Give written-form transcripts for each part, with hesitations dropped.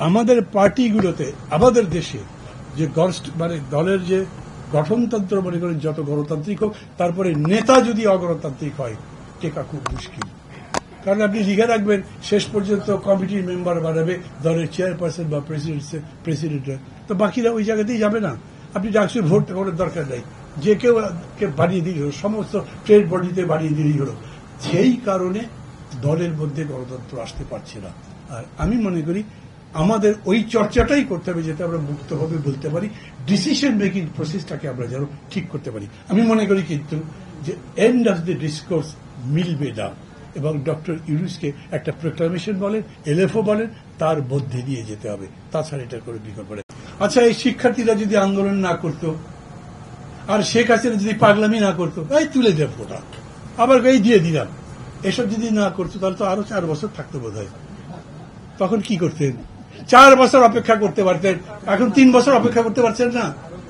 আমাদের পার্টিগুলোতে আমাদের দেশে যে মানে দলের যে গঠনতন্ত্র মনে করেন যত গণতান্ত্রিক হোক, তারপরে নেতা যদি অগণতান্ত্রিক হয় টেকা খুব মুশকিল। কারণ আপনি লিখে রাখবেন শেষ পর্যন্ত কমিটির মেম্বার বানাবে দলের চেয়ারপারসন বা প্রেসিডেন্ট, তো বাকিরা ওই জায়গাতেই যাবে না। আপনি ডাকসু ভোট করার দরকার নাই, যে কেউ বানিয়ে দিলেই হলো, সমস্ত ট্রেড বডিতে বানিয়ে দিলেই হলো। সেই কারণে দলের মধ্যে গণতন্ত্র আসতে পারছে না। আর আমি মনে করি আমাদের ওই চর্চাটাই করতে হবে, যাতে আমরা মুক্তভাবে বলতে পারি, ডিসিশন মেকিং প্রসেসটাকে আমরা যেন ঠিক করতে পারি। আমি মনে করি কিন্তু যে এন্ড অফ দ্য ডিসকোর্স মিলবে না, এবং ডক্টর ইউনূসকে একটা প্রোক্লামেশন বলেন, এলএফও বলেন, তার মধ্যে দিয়ে যেতে হবে, তাছাড়া এটার কোনো বিকল্প নেই। আচ্ছা, এই শিক্ষার্থীরা যদি আন্দোলন না করতো, আর শেখ হাসিনা যদি পাগলামি না করতো, এই তুলে দেব ওটা, আবার এই দিয়ে দিলাম, এসব যদি না করতো, তাহলে তো আরো 4 বছর থাকতো বোধ হয়। তখন কি করতেন? 4 বছর অপেক্ষা করতে পারতেন, এখন 3 বছর অপেক্ষা করতে পারছেন না।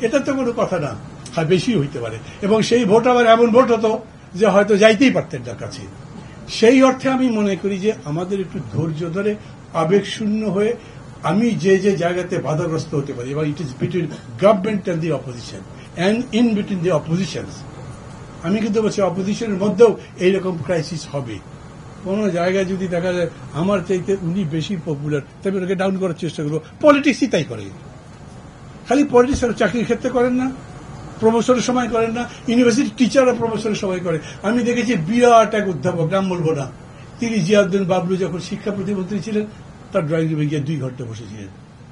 এটা তো কোনো কথা না, হয় বেশি হইতে পারে, এবং সেই ভোট আবার এমন ভোট হতো যে হয়তো যাইতেই পারতেন না কাছে। সেই অর্থে আমি মনে করি যে আমাদের একটু ধৈর্য ধরে আবেগ শূন্য হয়ে আমি যে যে জায়গাতে বাধাগ্রস্ত হতে পারি, এবং it is between government and the opposition and in between the অপোজিশনস। আমি কিন্তু বলছি অপোজিশনের মধ্যেও এইরকম ক্রাইসিস হবে। কোন জায়গায় যদি দেখা যায় আমার চাইতে উনি বেশি পপুলার, তবে ওনাকে ডাউন করার চেষ্টা করবো। পলিটিক্সই তাই করে, খালি পলিটিক্স চাকরির ক্ষেত্রে করেন না, প্রমোশনের সময় করেন না, ইউনিভার্সিটি টিচাররা প্রমোশনের সময় করে। আমি দেখেছি বিরাট এক অধ্যাপক, নাম বলবো না, তিনি জিয়াউদ্দিন বাবলু যখন শিক্ষা প্রতিমন্ত্রী ছিলেন, তার ড্রয়িং রুমে গিয়ে 2 ঘন্টা বসেছিলেন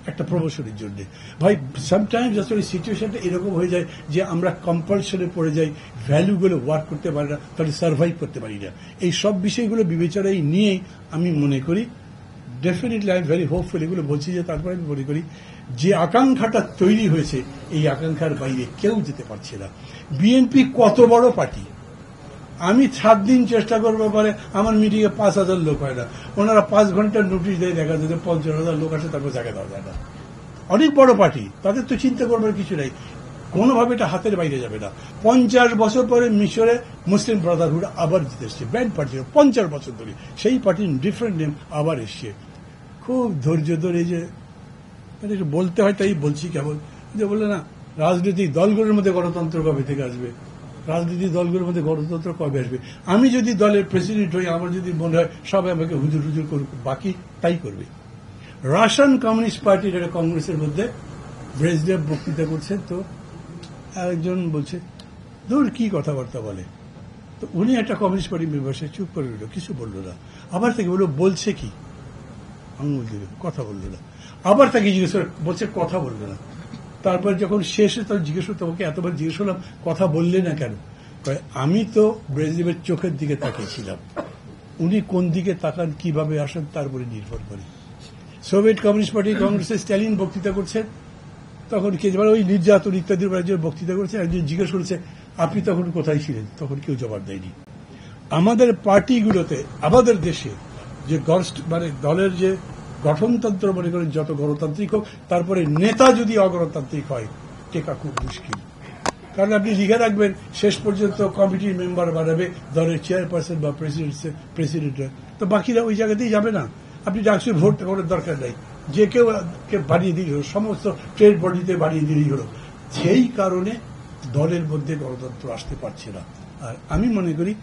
একটা প্রমোশনের জন্য। ভাই, সামটাইমস আসলে সিচুয়েশনটা এরকম হয়ে যায় যে আমরা কম্পালশনে পড়ে যাই, ভ্যালুগুলো ওয়ার্ক করতে পারি না, তাহলে সার্ভাইভ করতে পারি না। এই সব বিষয়গুলো বিবেচনায় নিয়েই আমি মনে করি, definitely I am very hopeful, এগুলো বলছি যে তারপরে আমি মনে করি যে আকাঙ্ক্ষাটা তৈরি হয়েছে, এই আকাঙ্ক্ষার বাইরে কেউ যেতে পারছে না। বিএনপি কত বড় পার্টি, আমি 7 দিন চেষ্টা করবো পারে আমার মিটিংয়ে 5,000 লোক হয় না, ওনারা 5 ঘন্টার নোটিশ দেয়, দেখা যায় 50,000 লোক আসে, তারপর জায়গা দেওয়া যায় না। অনেক বড় পার্টি, তাদের তো চিন্তা করবার কিছু নাই, কোনোভাবে এটা হাতের বাইরে যাবে না। 50 বছর পরে মিশরে মুসলিম ব্রাদারহুড আবার জিতে এসছে, ব্যান্ড পার্টি 50 বছর ধরে, সেই পার্টির ডিফারেন্ট নেম আবার এসছে। খুব ধৈর্য ধরে যে বলতে হয়, তাই বলছি। কেবল যে বললে না, রাজনৈতিক দলগুলোর মধ্যে গণতন্ত্র কবে থেকে আসবে, রাজনৈতিক দলগুলোর মধ্যে গণতন্ত্র কবে আসবে? আমি যদি দলের প্রেসিডেন্ট হই, আমার যদি মনে হয় সবাই আমাকে হুজুর হুজুর করুক, বাকি তাই করবে। রাশিয়ান কমিউনিস্ট পার্টির একটা কংগ্রেসের মধ্যে ব্রেজনেভ বক্তৃতা করছেন, তো একজন বলছে ধর কি কথাবার্তা বলে, তো উনি একটা কমিউনিস্ট পার্টির মেম্বার, সে চুপ করে রইল, কিছু বলল না। আবার থেকে বললো বলছে কি, আঙুল দিল, কথা বললো না। আবার তাকে জিজ্ঞেস করে, বলছে কথা বললো না। তারপর যখন শেষে তখন জিজ্ঞেস করতে, তোমাকে এতবার জিজ্ঞেস করলাম কথা বললে না কেন? আমি তো ব্রেজনেভের চোখের দিকে তাকিয়েছিলাম, উনি কোন দিকে তাকান, কিভাবে আসেন, তার উপরে নির্ভর করে। সোভিয়েত কমিউনিস্ট পার্টি কংগ্রেসের স্ট্যালিন বক্তৃতা করছেন, তখন কে ওই নির্যাতন ইত্যাদির উপর একজন বক্তৃতা করেছে, একজন জিজ্ঞেস করেছে আপনি তখন কোথায় ছিলেন, তখন কেউ জবাব দেয়নি। আমাদের পার্টিগুলোতে আমাদের দেশে যে মানে দলের যে গঠনতন্ত্র মনে করেন যত গণতান্ত্রিক হোক, তারপরে নেতা যদি অগণতান্ত্রিক হয় টেকা খুব মুশকিল। কারণ আপনি লিখে রাখবেন শেষ পর্যন্ত কমিটির মেম্বার বানাবে দলের চেয়ারপারসন বা প্রেসিডেন্ট, তো বাকিরা ওই জায়গাতেই যাবে না। আপনি ডাকসু ভোট করার দরকার নাই, যে কেউ বানিয়ে দিলেই হলো, সমস্ত ট্রেড বডিতে বানিয়ে দিলেই হলো। সেই কারণে দলের মধ্যে গণতন্ত্র আসতে পারছে না। আর আমি মনে করি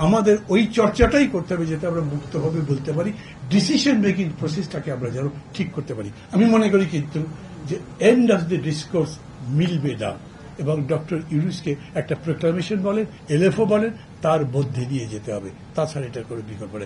আমাদের ওই চর্চাটাই করতে হবে, যাতে আমরা মুক্তভাবে বলতে পারি, ডিসিশন মেকিং প্রসেসটাকে আমরা যেন ঠিক করতে পারি। আমি মনে করি কিন্তু যে এন্ড অফ দ্য ডিসকোর্স মিলবে না, এবং ডক্টর ইউনূসকে একটা প্রোক্লামেশন বলেন, এলএফও বলেন, তার মধ্যে দিয়ে যেতে হবে, তাছাড়া এটার কোনো বিকল্প নেই।